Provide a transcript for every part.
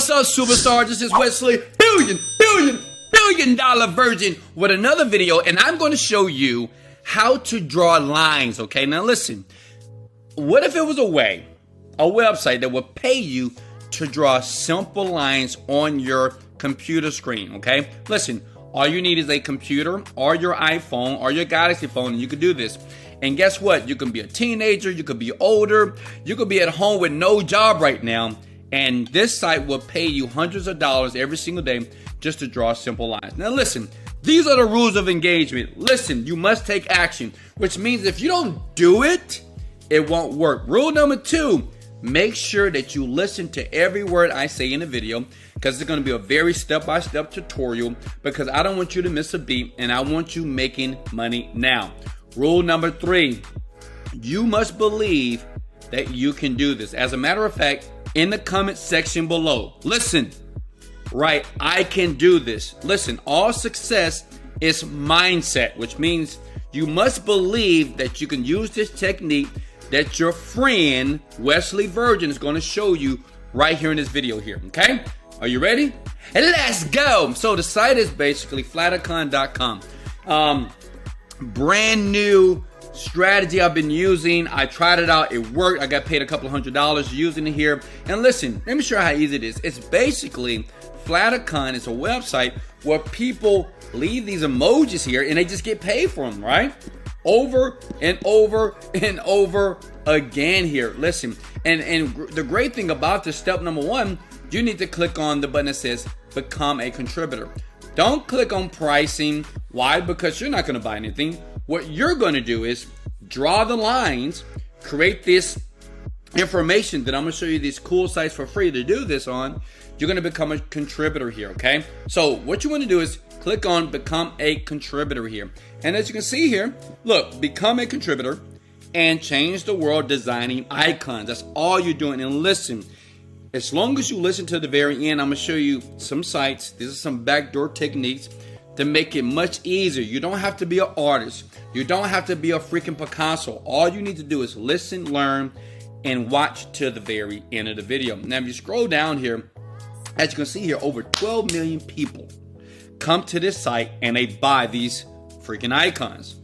What's up, superstar? This is Wesley billion dollar virgin with another video, and I'm going to show you how to draw lines. Okay, now listen. What if it was a website that would pay you to draw simple lines on your computer screen? Okay, listen. All you need is a computer or your iPhone or your Galaxy phone, and you can do this. And guess what? You can be a teenager, you could be older, you could be at home with no job right now, and this site will pay you hundreds of dollars every single day just to draw simple lines. Now listen, these are the rules of engagement. Listen, you must take action, which means if you don't do it, it won't work. Rule number 2, make sure that you listen to every word I say in the video, because it's going to be a very step-by-step tutorial, because I don't want you to miss a beat and I want you making money now. Rule number 3, you must believe that you can do this. As a matter of fact, in the comment section below, listen, right, I can do this. Listen, all success is mindset, which means you must believe that you can use this technique that your friend Wesley Virgin is going to show you right here in this video here. Okay, are you ready? And let's go. So the site is basically Flaticon.com. Brand new strategy I've been using. I tried it out, it worked. I got paid a couple $100 using it here. And listen, let me show you how easy it is. It's basically Flaticon is a website where people leave these emojis here and they just get paid for them, right? Over and over and over again here. Listen, and the great thing about this, step number 1, you need to click on the button that says become a contributor. Don't click on pricing. Why? Because you're not going to buy anything. What you're going to do is draw the lines, create this information that I'm going to show you these cool sites for free to do this on. You're going to become a contributor here, okay? So what you want to do is click on become a contributor here. And as you can see here, look, become a contributor and change the world designing icons. That's all you're doing. And listen, as long as you listen to the very end, I'm going to show you some sites. These are some backdoor techniques to make it much easier. You don't have to be an artist. You don't have to be a freaking Picasso. All you need to do is listen, learn, and watch to the very end of the video. Now, if you scroll down here, as you can see here, over 12 million people come to this site and they buy these freaking icons.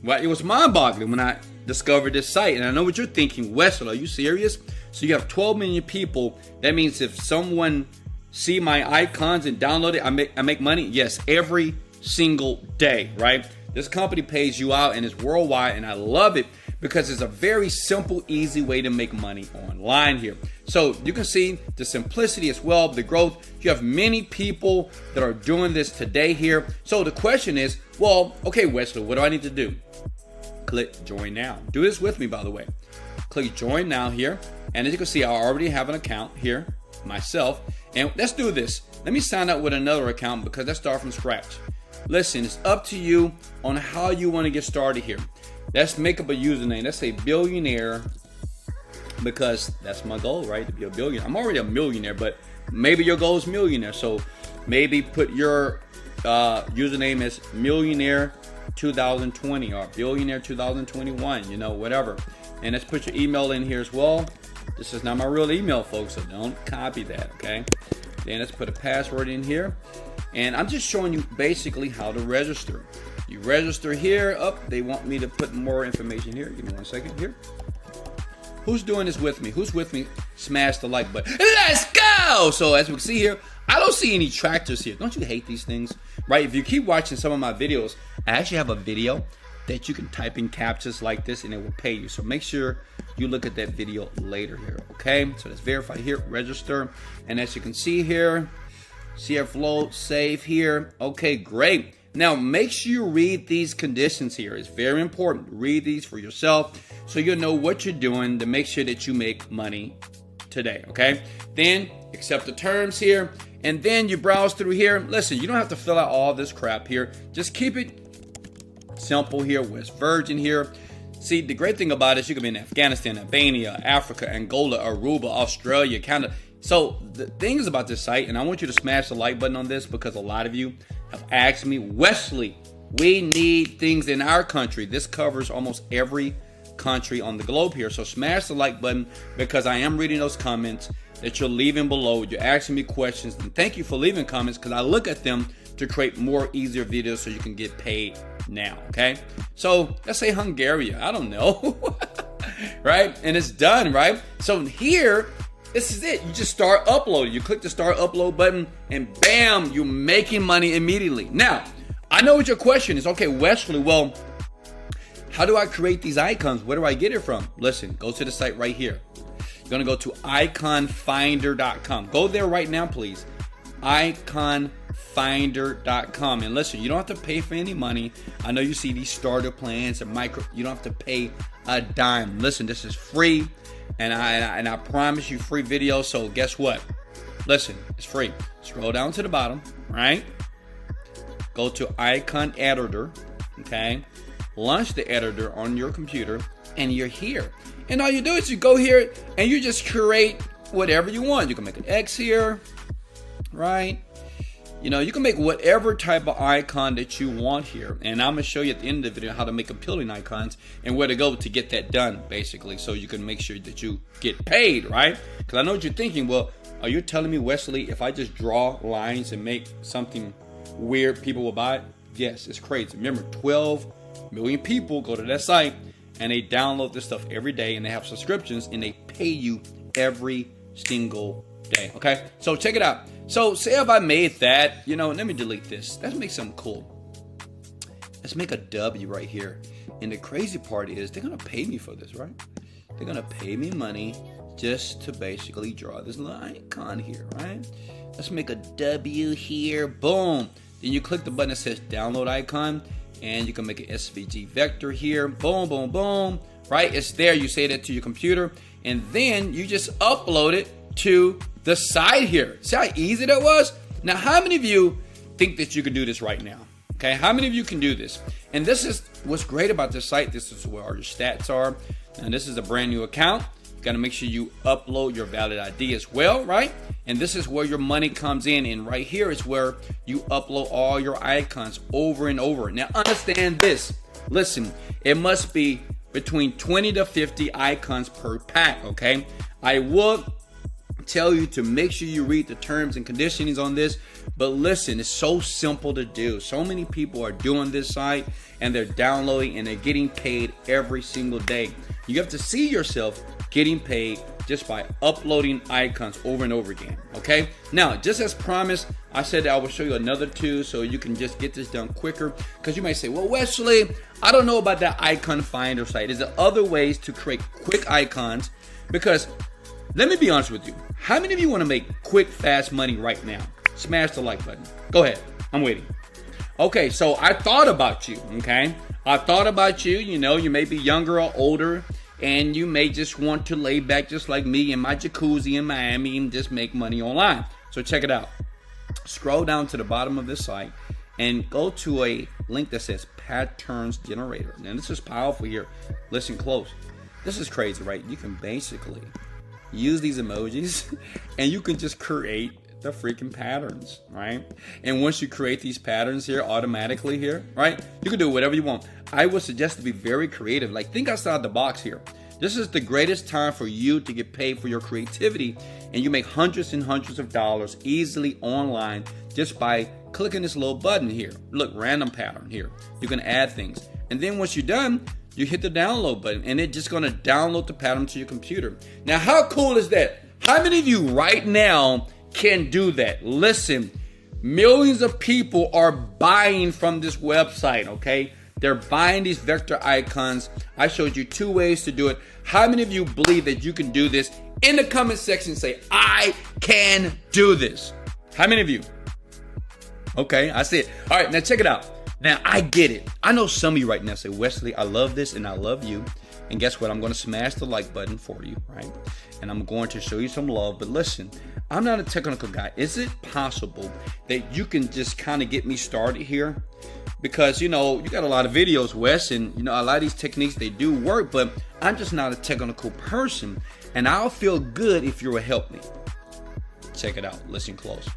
Well, it was mind-boggling when I discovered this site. And I know what you're thinking, Wesley, are you serious? So you have 12 million people. That means if someone see my icons and download it, I make money? Yes, every single day, right? This company pays you out and it's worldwide, and I love it because it's a very simple, easy way to make money online here. So you can see the simplicity as well, the growth. You have many people that are doing this today here. So the question is, well, okay, Wesley, what do I need to do? Click join now. Do this with me, by the way. Click join now here. And as you can see, I already have an account here myself. And let's do this. Let me sign up with another account because let's start from scratch. Listen, it's up to you on how you want to get started here. Let's make up a username. Let's say billionaire, because that's my goal, right? To be a billionaire. I'm already a millionaire, but maybe your goal is millionaire. So maybe put your username as millionaire 2020 or billionaire 2021, you know, whatever. And let's put your email in here as well. This is not my real email, folks, so don't copy that, okay? Then let's put a password in here. And I'm just showing you basically how to register. You register here. They want me to put more information here. Give me 1 second here. Who's doing this with me? Who's with me? Smash the like button. Let's go! So as we can see here, I don't see any tractors here. Don't you hate these things? Right? If you keep watching some of my videos, I actually have a video that you can type in captures like this and it will pay you. So make sure you look at that video later here, okay? So let's verify here, register. And as you can see here, CF flow, save here. Okay, great. Now make sure you read these conditions here. It's very important. Read these for yourself so you'll know what you're doing to make sure that you make money today, okay? Then accept the terms here, and then you browse through here. Listen, you don't have to fill out all this crap here. Just keep it simple here. West Virgin here. See, the great thing about it is you can be in Afghanistan, Albania, Africa, Angola, Aruba, Australia, Canada. So the things about this site, and I want you to smash the like button on this because a lot of you have asked me, Wesley, we need things in our country. This covers almost every country on the globe here. So smash the like button because I am reading those comments that you're leaving below. You're asking me questions, and thank you for leaving comments, because I look at them to create more easier videos so you can get paid now, okay? So let's say Hungary, I don't know, right? And it's done, right? So here, this is it. You just start uploading. You click the start upload button, and bam, you're making money immediately. Now, I know what your question is. Okay, Wesley, well, how do I create these icons? Where do I get it from? Listen, go to the site right here. You're gonna go to iconfinder.com. Go there right now, please. Iconfinder.com. And listen, you don't have to pay for any money. I know you see these starter plans and you don't have to pay a dime. Listen, this is free, and I promise you free videos. So guess what? Listen, it's free. Scroll down to the bottom, right? Go to Icon Editor, okay? Launch the editor on your computer, and you're here. And all you do is you go here and you just create whatever you want. You can make an X here, right? You know, you can make whatever type of icon that you want here. And I'm gonna show you at the end of the video how to make appealing icons and where to go to get that done, basically, so you can make sure that you get paid, right? Because I know what you're thinking. Well, are you telling me, Wesley, if I just draw lines and make something weird, people will buy it? Yes, it's crazy. Remember, 12 million people go to that site and they download this stuff every day, and they have subscriptions, and they pay you every single day. Okay, so check it out. So say if I made that, you know, let me delete this. Let's make something cool. Let's make a W right here. And the crazy part is they're gonna pay me for this, right? They're gonna pay me money just to basically draw this little icon here, right? Let's make a W here. Boom. Then you click the button that says download icon, and you can make an SVG vector here. Boom, boom, boom. Right? It's there. You say that to your computer, and then you just upload it to the site here. See how easy that was? Now, how many of you think that you can do this right now? Okay, how many of you can do this? And this is what's great about this site. This is where all your stats are. And this is a brand new account. You got to make sure you upload your valid ID as well, right? And this is where your money comes in. And right here is where you upload all your icons over and over. Now, understand this. Listen, it must be between 20 to 50 icons per pack, okay? I will tell you to make sure you read the terms and conditions on this, but listen, it's so simple to do. So many people are doing this site, and they're downloading, and they're getting paid every single day. You have to see yourself getting paid just by uploading icons over and over again, okay? Now, just as promised, I said that I will show you another two so you can just get this done quicker, because you might say, well, Wesley, I don't know about that icon finder site. Is there other ways to create quick icons? Because let me be honest with you. How many of you want to make quick, fast money right now? Smash the like button. Go ahead. I'm waiting. Okay, so I thought about you, okay? I thought about you. You know, you may be younger or older, and you may just want to lay back just like me in my jacuzzi in Miami and just make money online. So check it out. Scroll down to the bottom of this site and go to a link that says Patterns Generator. Now, this is powerful here. Listen close. This is crazy, right? You can basically use these emojis and you can just create the freaking patterns, right? And once you create these patterns here automatically here, right, you can do whatever you want. I would suggest to be very creative. Like, think outside the box here. This is the greatest time for you to get paid for your creativity, and you make hundreds and hundreds of dollars easily online just by clicking this little button here. Look, random pattern here. You can add things, and then once you're done, you hit the download button, and it's just going to download the pattern to your computer. Now, how cool is that? How many of you right now can do that? Listen, millions of people are buying from this website, okay? They're buying these vector icons. I showed you two ways to do it. How many of you believe that you can do this? In the comment section, say, I can do this. How many of you? Okay, I see it. All right, now check it out. Now, I get it. I know some of you right now say, Wesley, I love this and I love you. And guess what? I'm going to smash the like button for you, right? And I'm going to show you some love. But listen, I'm not a technical guy. Is it possible that you can just kind of get me started here? Because, you know, you got a lot of videos, Wes, and, you know, a lot of these techniques, they do work, but I'm just not a technical person. And I'll feel good if you will help me. Check it out. Listen close.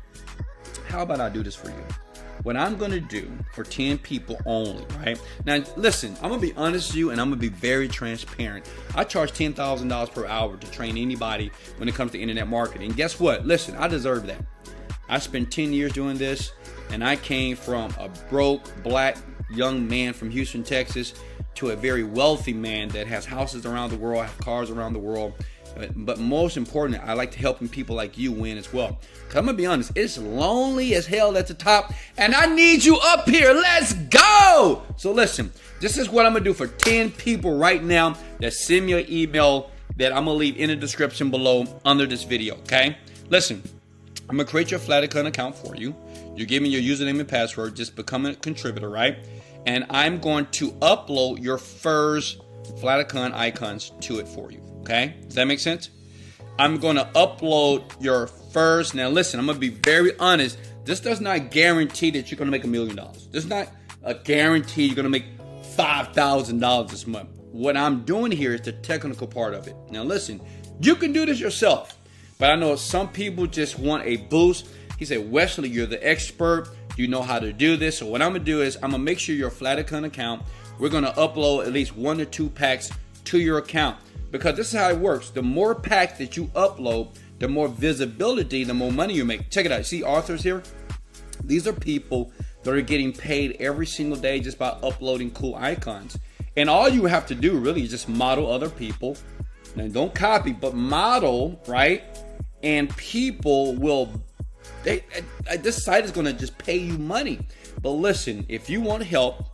How about I do this for you? what I'm going to do for 10 people only, right? Now, listen, I'm going to be honest with you, and I'm going to be very transparent. I charge $10,000 per hour to train anybody when it comes to internet marketing. And guess what? Listen, I deserve that. I spent 10 years doing this, and I came from a broke, black, young man from Houston, Texas, to a very wealthy man that has houses around the world, has cars around the world. But most importantly, I like to helping people like you win as well. Because I'm going to be honest, it's lonely as hell at the top, and I need you up here. Let's go! So listen, this is what I'm going to do for 10 people right now that send me an email that I'm going to leave in the description below under this video, okay? Listen, I'm going to create your Flaticon account for you. You give me your username and password. Just become a contributor, right? And I'm going to upload your first Flaticon icons to it for you. Okay, does that make sense? I'm going to upload your first. Now listen, I'm going to be very honest. This does not guarantee that you're going to make $1 million. This is not a guarantee you're going to make $5,000 this month. What I'm doing here is the technical part of it. Now listen, you can do this yourself, but I know some people just want a boost. He said, Wesley, you're the expert. You know how to do this. So what I'm going to do is I'm going to make sure your Flaticon account, we're going to upload at least 1 or 2 packs to your account. Because this is how it works. The more packs that you upload, the more visibility, the more money you make. Check it out. See authors here? These are people that are getting paid every single day just by uploading cool icons. And all you have to do really is just model other people. Now don't copy, but model, right? And people will, this site is going to just pay you money. But listen, if you want help,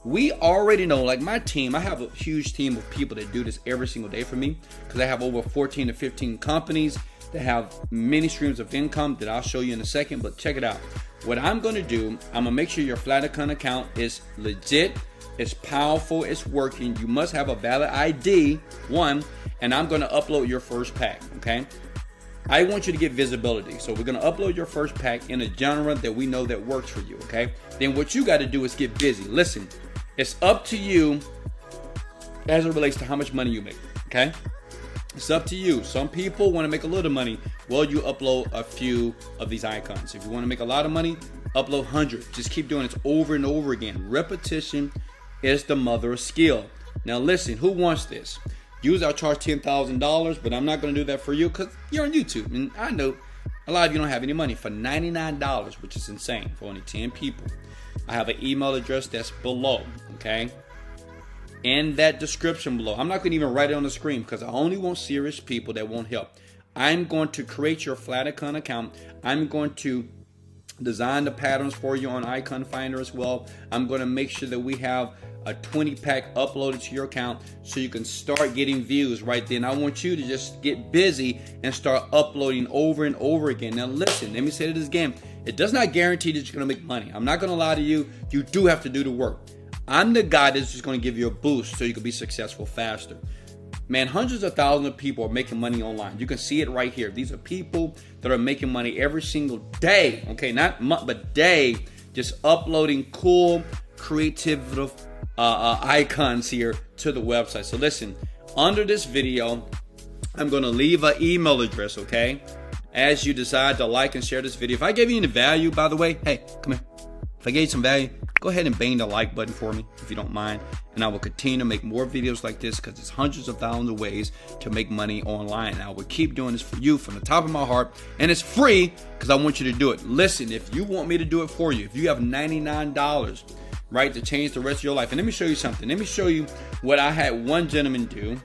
we already know, like my team, I have a huge team of people that do this every single day for me because I have over 14 to 15 companies that have many streams of income that I'll show you in a second. But check it out. What I'm going to do, I'm going to make sure your Flaticon account is legit, it's powerful, it's working. You must have a valid ID, one, and I'm going to upload your first pack, okay? I want you to get visibility. So we're going to upload your first pack in a genre that we know that works for you, okay? Then what you got to do is get busy. Listen, it's up to you as it relates to how much money you make, okay? It's up to you. Some people want to make a little money. Well, you upload a few of these icons. If you want to make a lot of money, upload 100. Just keep doing it over and over again. Repetition is the mother of skill. Now listen, who wants this? Usually I'll charge $10,000, but I'm not going to do that for you because you're on YouTube. And I know a lot of you don't have any money. For $99, which is insane, for only 10 people. I have an email address that's below, okay? In that description below. I'm not going to even write it on the screen because I only want serious people that want help. I'm going to create your Flaticon account. I'm going to design the patterns for you on Icon Finder as well. I'm going to make sure that we have a 20-pack uploaded to your account so you can start getting views right then. I want you to just get busy and start uploading over and over again. Now listen, let me say this again. It does not guarantee that you're going to make money. I'm not going to lie to you. You do have to do the work. I'm the guy that's just going to give you a boost so you can be successful faster. Man, hundreds of thousands of people are making money online. You can see it right here. These are people that are making money every single day. Okay, not month, but day. Just uploading cool, creative icons here to the website. So listen, under this video, I'm going to leave an email address, okay? As you decide to like and share this video. If I gave you any value, by the way, hey, come here. If I gave you some value, go ahead and bang the like button for me if you don't mind. And I will continue to make more videos like this because there's hundreds of thousands of ways to make money online. And I will keep doing this for you from the top of my heart. And it's free because I want you to do it. Listen, if you want me to do it for you, if you have $99, right, to change the rest of your life. And let me show you something. Let me show you what I had one gentleman do.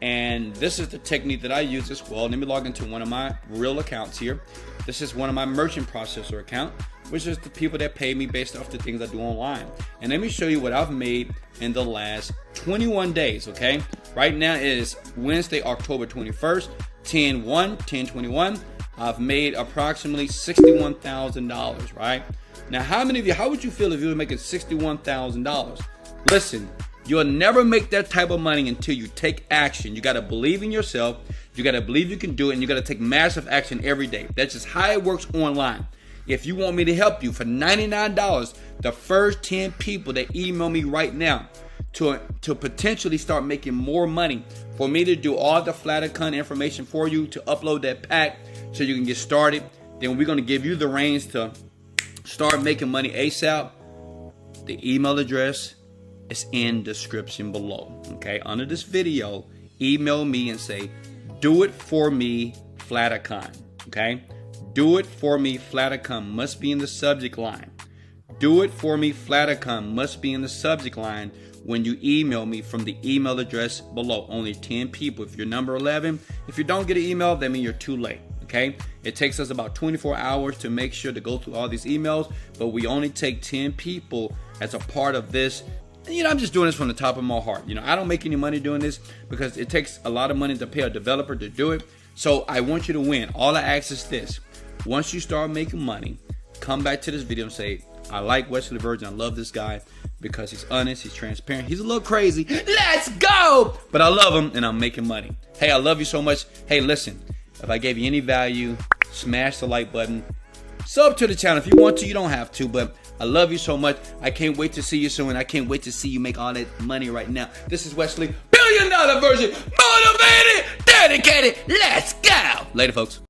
And this is the technique that I use as well. Let me log into one of my real accounts here. This is one of my merchant processor account, which is the people that pay me based off the things I do online. And let me show you what I've made in the last 21 days, okay? Right now it is Wednesday, October 21st, 10/1/10/21. I've made approximately $61,000, right? Now, how many of you, how would you feel if you were making $61,000? Listen, you'll never make that type of money until you take action. You got to believe in yourself. You got to believe you can do it, and you got to take massive action every day. That's just how it works online. If you want me to help you for $99, the first 10 people that email me right now to potentially start making more money, for me to do all the Flaticon information for you, to upload that pack so you can get started, then we're going to give you the reins to start making money ASAP, the email address is in description below. Okay, under this video, email me and say, "Do it for me, Flaticon." Okay, "Do it for me, Flaticon" must be in the subject line. "Do it for me, Flaticon" must be in the subject line when you email me from the email address below. Only 10 people. If you're number 11, if you don't get an email, that means you're too late. Okay, it takes us about 24 hours to make sure to go through all these emails, but we only take 10 people as a part of this. And, I'm just doing this from the top of my heart. I don't make any money doing this because it takes a lot of money to pay a developer to do it. So I want you to win. All I ask is this: once you start making money, come back to this video and say, "I like Wesley Virgin. I love this guy because he's honest, he's transparent. He's a little crazy. Let's go! But I love him and I'm making money." Hey, I love you so much. Hey, listen, if I gave you any value, smash the like button. Sub to the channel if you want to. You don't have to, but I love you so much. I can't wait to see you soon. I can't wait to see you make all that money right now. This is Wesley, $1 billion Virgin, motivated, dedicated. Let's go. Later, folks.